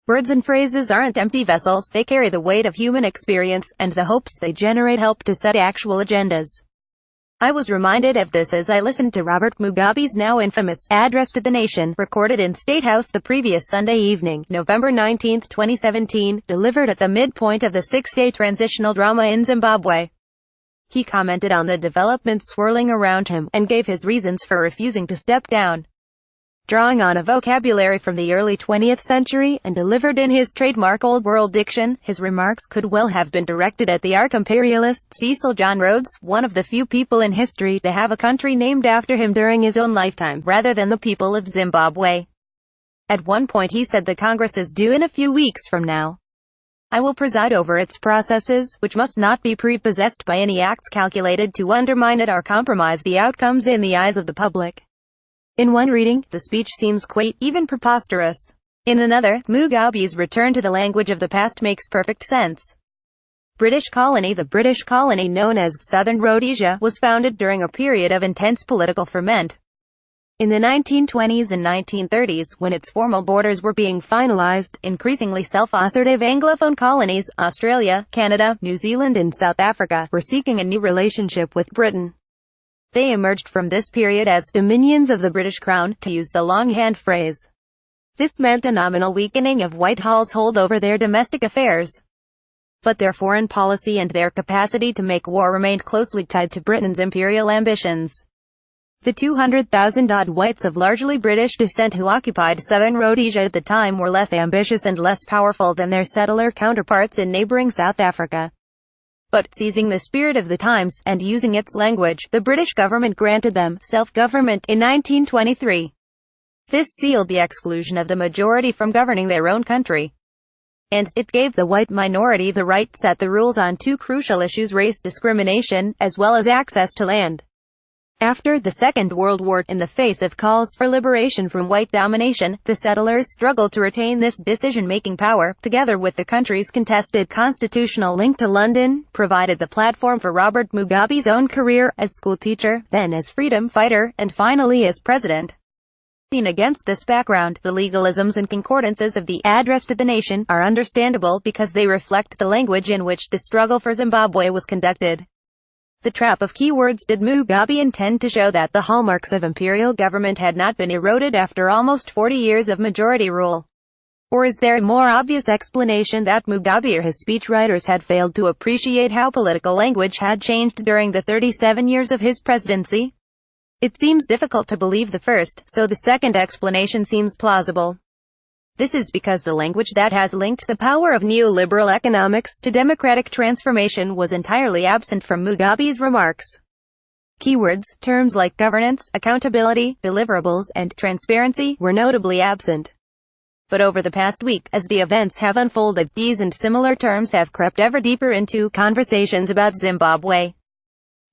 Words and phrases aren't empty vessels, they carry the weight of human experience, and the hopes they generate help to set actual agendas. I was reminded of this as I listened to Robert Mugabe's now infamous address to the nation, recorded in State House the previous Sunday evening, November 19, 2017, delivered at the midpoint of the six-day transitional drama in Zimbabwe. He commented on the developments swirling around him, and gave his reasons for refusing to step down. Drawing on a vocabulary from the early 20th century, and delivered in his trademark Old World diction, his remarks could well have been directed at the arch-imperialist Cecil John Rhodes, one of the few people in history to have a country named after him during his own lifetime, rather than the people of Zimbabwe. At one point he said the Congress is due in a few weeks from now. I will preside over its processes, which must not be prepossessed by any acts calculated to undermine it or compromise the outcomes in the eyes of the public. In one reading, the speech seems quaint, even preposterous. In another, Mugabe's return to the language of the past makes perfect sense. British colony. The British colony known as Southern Rhodesia was founded during a period of intense political ferment. In the 1920s and 1930s, when its formal borders were being finalized, increasingly self-assertive Anglophone colonies, Australia, Canada, New Zealand and South Africa, were seeking a new relationship with Britain. They emerged from this period as dominions of the British Crown, to use the longhand phrase. This meant a nominal weakening of Whitehall's hold over their domestic affairs. But their foreign policy and their capacity to make war remained closely tied to Britain's imperial ambitions. The 200,000-odd whites of largely British descent who occupied southern Rhodesia at the time were less ambitious and less powerful than their settler counterparts in neighbouring South Africa. But, seizing the spirit of the times, and using its language, the British government granted them self-government in 1923. This sealed the exclusion of the majority from governing their own country. And it gave the white minority the right to set the rules on two crucial issues: race discrimination, as well as access to land. After the Second World War, in the face of calls for liberation from white domination, the settlers struggled to retain this decision-making power, together with the country's contested constitutional link to London, provided the platform for Robert Mugabe's own career, as schoolteacher, then as freedom fighter, and finally as president. Seen against this background, the legalisms and concordances of the address to the nation are understandable because they reflect the language in which the struggle for Zimbabwe was conducted. The trap of keywords. Did Mugabe intend to show that the hallmarks of imperial government had not been eroded after almost 40 years of majority rule? Or is there a more obvious explanation that Mugabe or his speechwriters had failed to appreciate how political language had changed during the 37 years of his presidency? It seems difficult to believe the first, so the second explanation seems plausible. This is because the language that has linked the power of neoliberal economics to democratic transformation was entirely absent from Mugabe's remarks. Keywords, terms like governance, accountability, deliverables, and transparency, were notably absent. But over the past week, as the events have unfolded, these and similar terms have crept ever deeper into conversations about Zimbabwe.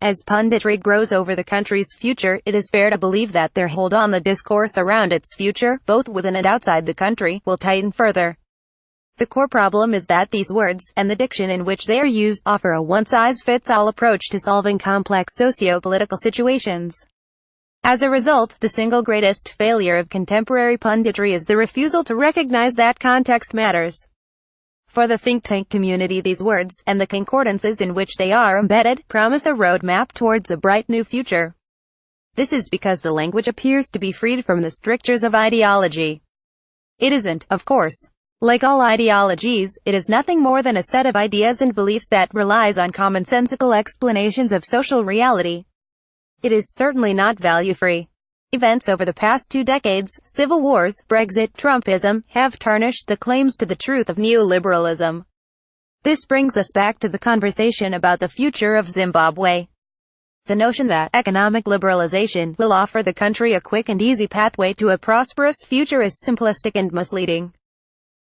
As punditry grows over the country's future, it is fair to believe that their hold on the discourse around its future, both within and outside the country, will tighten further. The core problem is that these words, and the diction in which they are used, offer a one-size-fits-all approach to solving complex socio-political situations. As a result, the single greatest failure of contemporary punditry is the refusal to recognize that context matters. For the think tank community, these words, and the concordances in which they are embedded, promise a roadmap towards a bright new future. This is because the language appears to be freed from the strictures of ideology. It isn't, of course. Like all ideologies, it is nothing more than a set of ideas and beliefs that relies on commonsensical explanations of social reality. It is certainly not value-free. Events over the past 2 decades, civil wars, Brexit, Trumpism, have tarnished the claims to the truth of neoliberalism. This brings us back to the conversation about the future of Zimbabwe. The notion that economic liberalization will offer the country a quick and easy pathway to a prosperous future is simplistic and misleading.